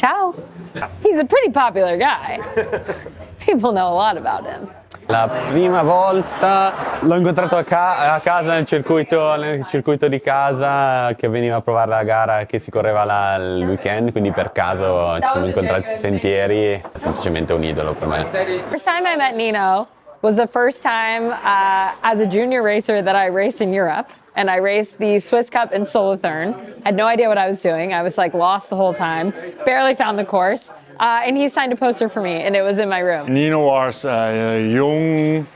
Ciao. He's a pretty popular guy. People know a lot about him. La prima volta l'ho incontrato a casa nel circuito di casa che veniva a provare la gara che si correva il weekend, quindi per caso ci siamo incontrati sui sentieri, è semplicemente un idolo per me. First time I met Nino was the first time as a junior racer that I raced in Europe. And I raced the Swiss Cup in Solothurn. Had no idea what I was doing. I was like lost the whole time. Barely found the course. And he signed a poster for me, and it was in my room. Nino was a young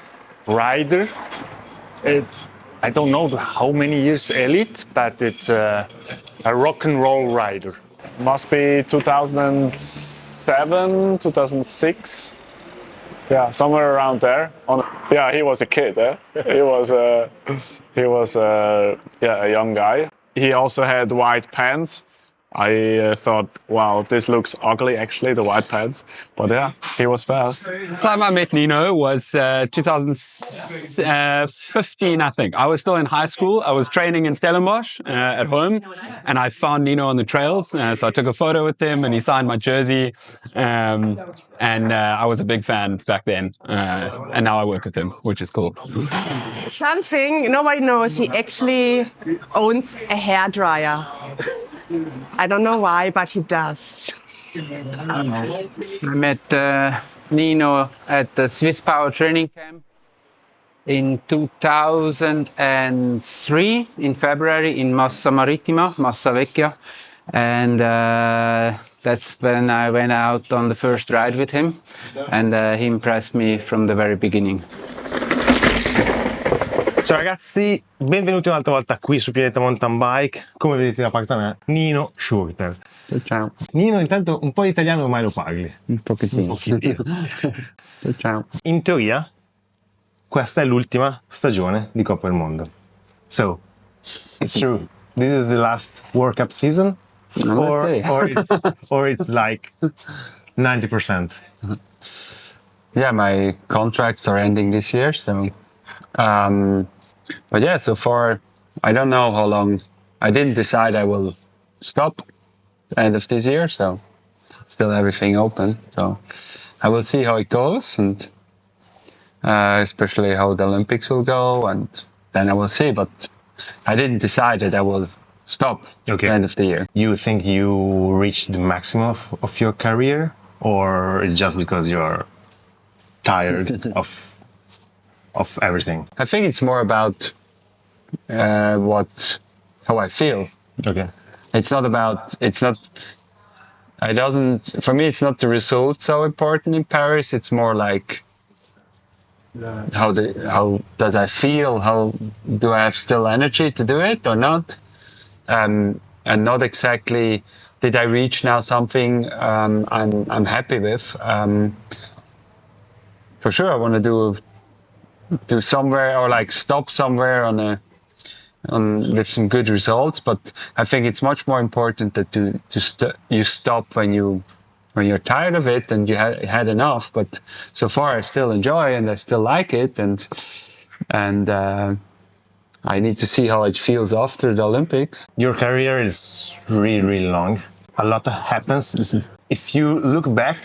rider. I don't know how many years elite, but it's a rock and roll rider. Must be 2007, 2006. Yeah, somewhere around there. Yeah, he was a kid. He was a young guy. He also had white pants. I thought, wow, this looks ugly actually, the white pants. But yeah, he was fast. The time I met Nino was 2015, I think. I was still in high school. I was training in Stellenbosch at home, and I found Nino on the trails. So I took a photo with him, and he signed my jersey. And I was a big fan back then. And now I work with him, which is cool. Something nobody knows, he actually owns a hairdryer. I don't know why, but he does. I met Nino at the Swiss Power Training Camp in 2003 in February in Massa Marittima, Massa Vecchia. And that's when I went out on the first ride with him. And he impressed me from the very beginning. Ciao ragazzi, benvenuti un'altra volta qui su Pianeta Mountain Bike. Come vedete da parte da me, Nino Schurter. Ciao. Nino, intanto un po' di italiano ormai lo parli. Un pochettino. Ciao. In teoria, questa è l'ultima stagione di Coppa del Mondo. So, it's true. This is the last World Cup season? Or it's like 90%? Yeah, my contracts are ending this year, so... but yeah, so far, I don't know how long. I didn't decide I will stop end of this year, so still everything open. So I will see how it goes, and especially how the Olympics will go, and then I will see. But I didn't decide that I will stop end of the year. You think you reached the maximum of your career, or it's just because you're tired of everything? I think it's more about how I feel. Okay. For me, it's not the result so important in Paris. It's more like how does I feel? How do I have still energy to do it or not? And not exactly did I reach now something I'm happy with. For sure, I want to do somewhere or like stop somewhere with some good results, but I think it's much more important that you stop when you're tired of it and you had enough. But so far I still enjoy and I still like it, and I need to see how it feels after the Olympics. Your career is really, really long. A lot happens. If you look back,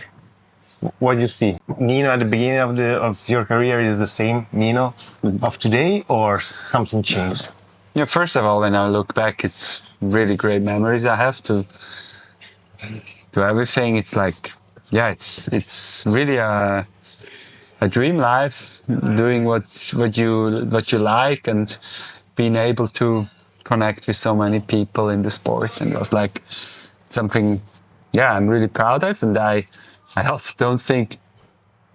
what do you see? Nino at the beginning of your career is the same Nino of today, or something changed? Yeah, first of all, when I look back, it's really great memories I have to everything. It's like, yeah, it's really a dream life, doing what you like and being able to connect with so many people in the sport. And it was like something, yeah, I'm really proud of, and I also don't think,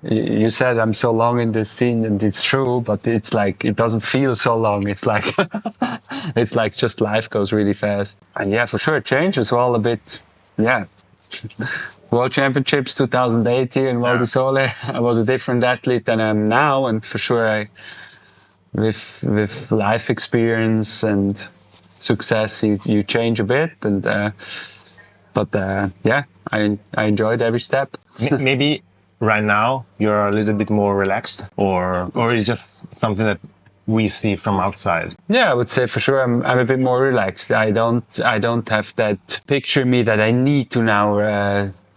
you said I'm so long in the scene, and it's true, but it's like, it doesn't feel so long. It's like, it's like just life goes really fast. And yeah, for sure, it changes all a bit. Yeah. World Championships 2008 here in Val di Sole. I was a different athlete than I am now, and for sure, with life experience and success, you change a bit. And yeah, I enjoyed every step. Maybe right now you're a little bit more relaxed, or it's just something that we see from outside? Yeah, I would say for sure I'm a bit more relaxed. I don't have that picture in me that I need to now.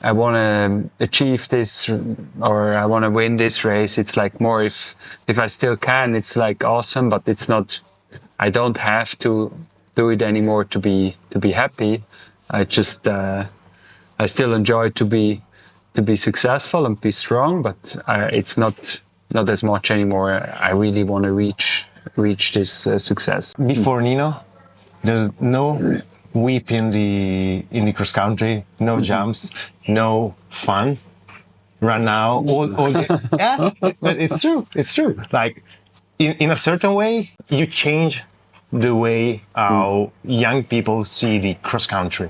I want to achieve this or I want to win this race. It's like more if I still can, it's like awesome, but it's not. I don't have to do it anymore to be happy. I just I still enjoy to be successful and be strong, but it's not as much anymore. I really want to reach this success. Before Nino, there's no whip in the cross country, no jumps, no fun. Right now, all yeah, but it's true. Like in a certain way, you change the way how young people see the cross country.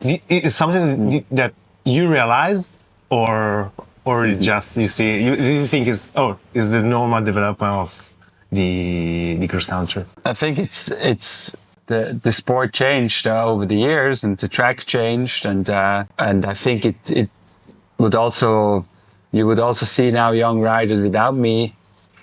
It's something that you realize, or it's just you see you think is the normal development of the cross country. I think it's the sport changed over the years, and the track changed, and I think it would also you would also see now young riders without me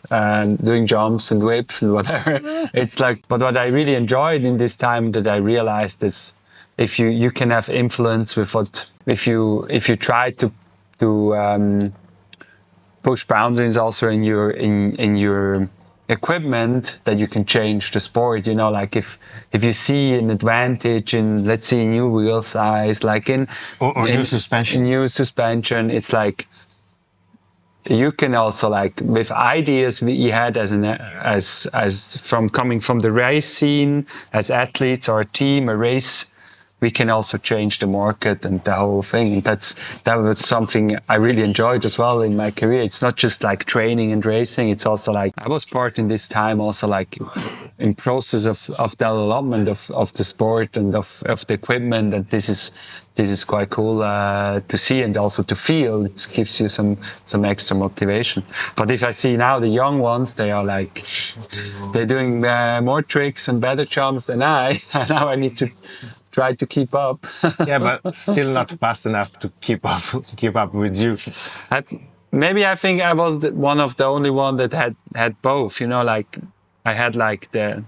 doing jumps and whips and whatever. It's like, but what I really enjoyed in this time that I realized is if you can have influence with what if you try to push boundaries also in your equipment, that you can change the sport. You know, like if you see an advantage in, let's say, new wheel size, like in new suspension. New suspension, it's like you can also, like, with ideas we had as from coming from the race scene as athletes or a team, a race, we can also change the market and the whole thing. And that was something I really enjoyed as well in my career. It's not just like training and racing. It's also like I was part in this time also like in process of development of the sport and of the equipment. And this is quite cool to see and also to feel. It gives you some extra motivation. But if I see now the young ones, they are like they're doing more tricks and better jumps than I. And now I need to try to keep up. Yeah, but still not fast enough to keep up with you. Maybe I think I was one of the only one that had both. You know, like I had like the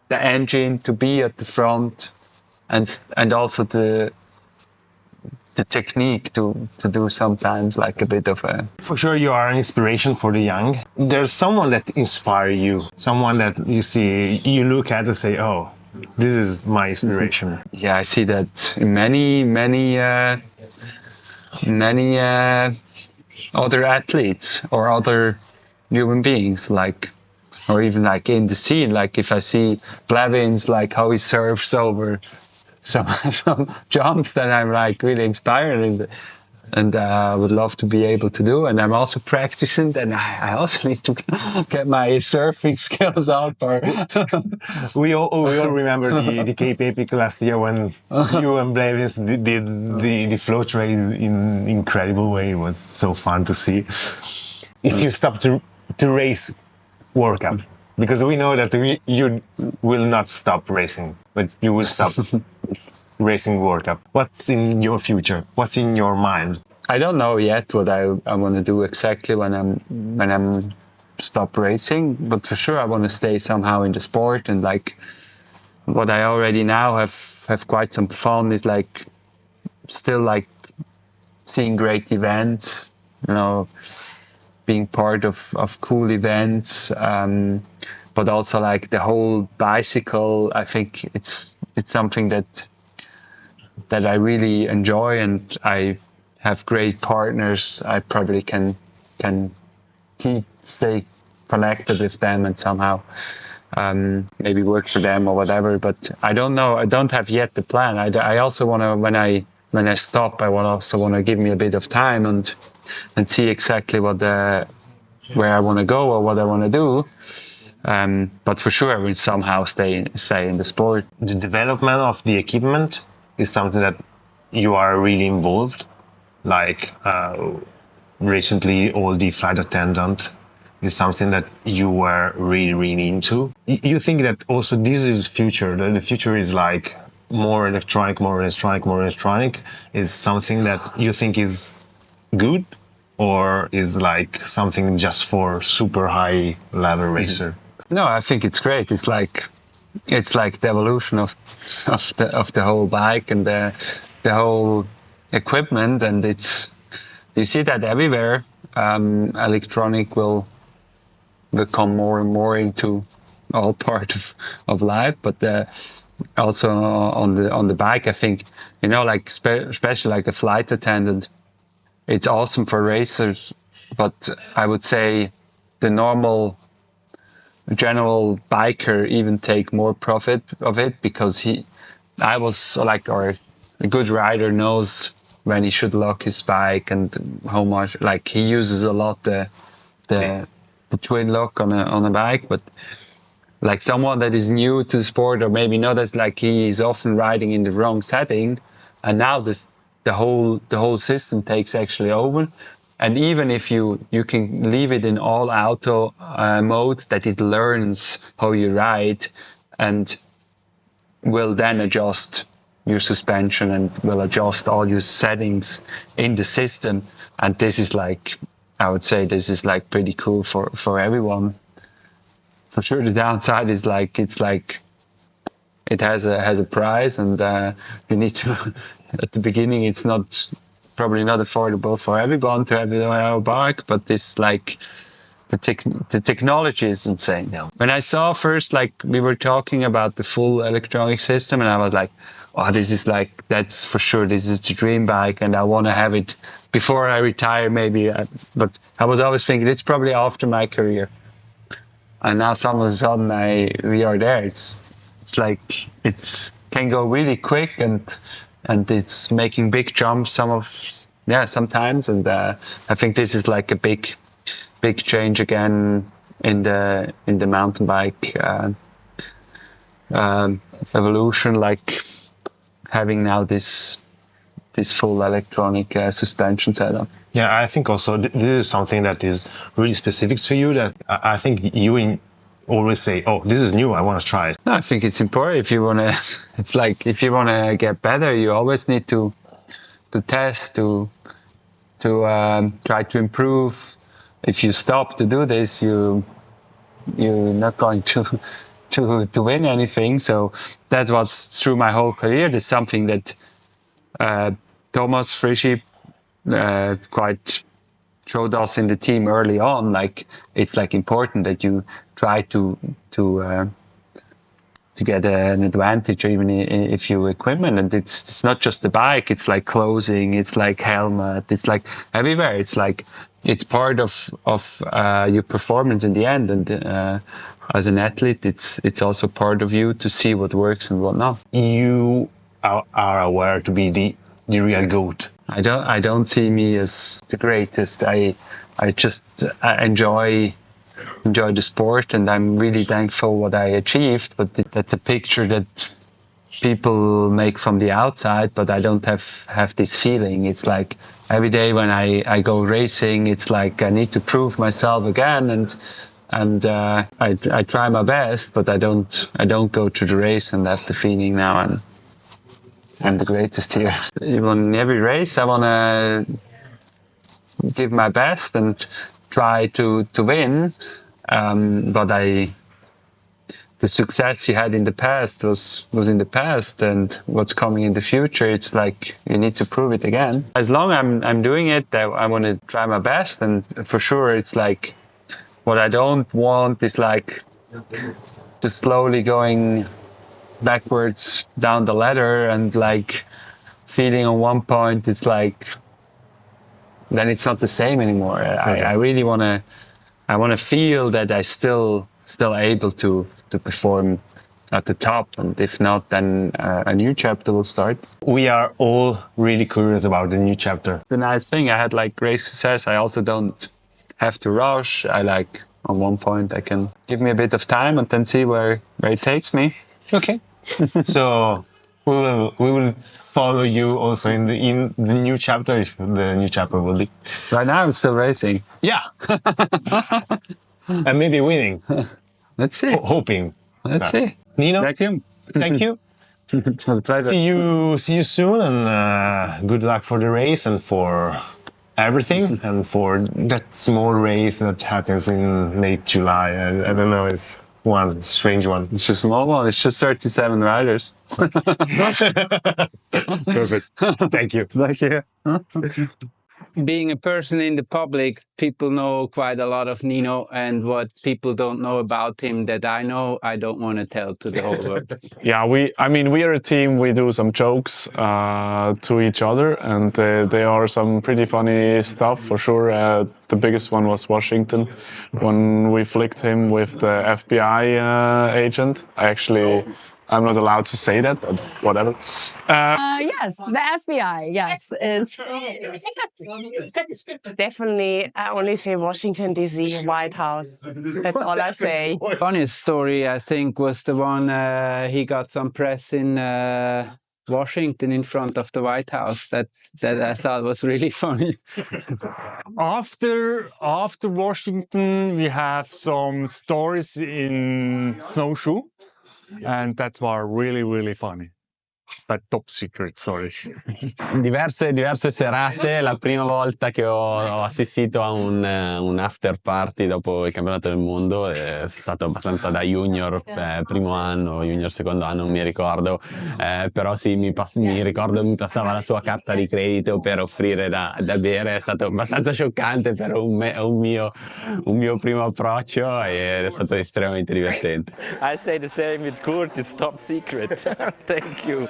engine to be at the front, and also the technique to do sometimes like a bit of a. For sure, you are an inspiration for the young. There's someone that inspires you, someone that you see, you look at and say, oh, this is my inspiration. Yeah, I see that in many other athletes or other human beings, like, or even like in the scene, like if I see Blevins, like how he surfs over some jumps that I'm like really inspired, and I would love to be able to do. And I'm also practicing, and I also need to get my surfing skills up. We all remember the Cape Epic last year when you and Blevins did the float race in incredible way. It was so fun to see. If you stop to race World Cup, because we know that you will not stop racing, but you will stop racing World Cup. What's in your future? What's in your mind? I don't know yet what I want to do exactly when I'm stop racing, but for sure I want to stay somehow in the sport. And like what I already now have quite some fun is like still like seeing great events, you know, being part of cool events, but also like the whole bicycle. I think it's something that I really enjoy, and I have great partners. I probably can stay connected with them and somehow maybe work for them or whatever. But I don't know. I don't have yet the plan. I also want to, when I stop, I also want to give me a bit of time and see exactly where I want to go or what I want to do. But for sure, I will somehow stay in the sport. The development of the equipment is something that you are really involved. Like recently, all the flight attendant is something that you were really into. You think that also this is future. The future is like more electronic, is something that you think is good, or is like something just for super high level racer? No, I think it's great. It's like the evolution of the whole bike and the whole equipment, and you see that everywhere. Electronic will come more and more into all part of life, but also on the bike, I think, like especially like a flight attendant, it's awesome for racers, but I would say the normal general biker even take more profit of it, because or a good rider knows when he should lock his bike and how much, like he uses a lot the twin lock on a bike, but like someone that is new to the sport or maybe not as like he is often riding in the wrong setting, and now the whole system takes actually over. And even if you can leave it in all auto mode, that it learns how you ride and will then adjust your suspension and will adjust all your settings in the system. And this is like, I would say this is like pretty cool for everyone. For sure, the downside is like, it has a price, and you need to, at the beginning, it's probably not affordable for everyone to have a bike, but this like the technology is insane now. When I saw first, like we were talking about the full electronic system, and I was like, oh, this is like, that's for sure, this is the dream bike, and I want to have it before I retire maybe. But I was always thinking it's probably after my career. And now some of a sudden we are there. It's like, it can go really quick, and it's making big jumps sometimes. And I think this is like a big change again in the mountain bike evolution, like having now this full electronic suspension setup. Yeah, I think also this is something that is really specific to you, that I think you always say, oh, this is new, I want to try it. No, I think it's important if you want to, it's like if you want to get better, you always need to test, to try to improve. If you stop to do this, you're not going to win anything. So that was through my whole career. There's something that Thomas Frischi quite showed us in the team early on. Like, it's like important that you try to get an advantage even if you equipment. And it's not just the bike, it's like clothing, it's like helmet, it's like everywhere. It's like, it's part of your performance in the end. And as an athlete, it's also part of you to see what works and what not. You are aware to be the real GOAT. I don't see me as the greatest. I just enjoy the sport, and I'm really thankful what I achieved. But that's a picture that people make from the outside, but I don't have this feeling. It's like every day when I go racing, it's like I need to prove myself again, and I try my best, but I don't go to the race and have the feeling now I'm the greatest here. In every race, I want to give my best and try to win. But the success you had in the past was in the past, and what's coming in the future, it's like you need to prove it again. As long as I'm doing it, I want to try my best, and for sure, it's like what I don't want is like just slowly going backwards down the ladder and like feeling on one point it's like then it's not the same anymore. I really want to feel that I still able to perform at the top, and if not, then a new chapter will start. We are all really curious about the new chapter. The nice thing, I had like great success. I also don't have to rush. I like on one point I can give me a bit of time and then see where it takes me. Okay. So we will follow you also in the new chapter, if the new chapter will be. Right now I'm still racing. Yeah. And maybe winning. Let's see. Hoping. Let's see. Nino, Thank you. thank you. It was a pleasure. See you soon, and good luck for the race and for everything, and for that small race that happens in late July. I don't know. one strange one. It's a small one. It's just 37 riders. Perfect. Thank you. Thank you. Being a person in the public, people know quite a lot of Nino, and what people don't know about him that I know, I don't want to tell to the whole world. Yeah, we are a team. We do some jokes to each other, and there are some pretty funny stuff for sure. The biggest one was Washington, when we flicked him with the FBI agent. I'm not allowed to say that, but whatever. Yes, the FBI. Yes, is. Definitely, I only say Washington, D.C., White House. That's all I say. Funniest story, I think, was the one he got some press in Washington in front of the White House. That I thought was really funny. After Washington, we have some stories in snowshoe, and that were really, really funny. But top secret, sorry. Diverse serate, la prima volta che ho assistito a un after party dopo il campionato del mondo è stato abbastanza da junior, primo anno, junior secondo anno, non mi ricordo, però sì, mi ricordo mi passava la sua carta di credito per offrire da bere, è stato abbastanza scioccante per un mio primo approccio ed è stato estremamente divertente. I say the same with Kurt, it's top secret. Thank you.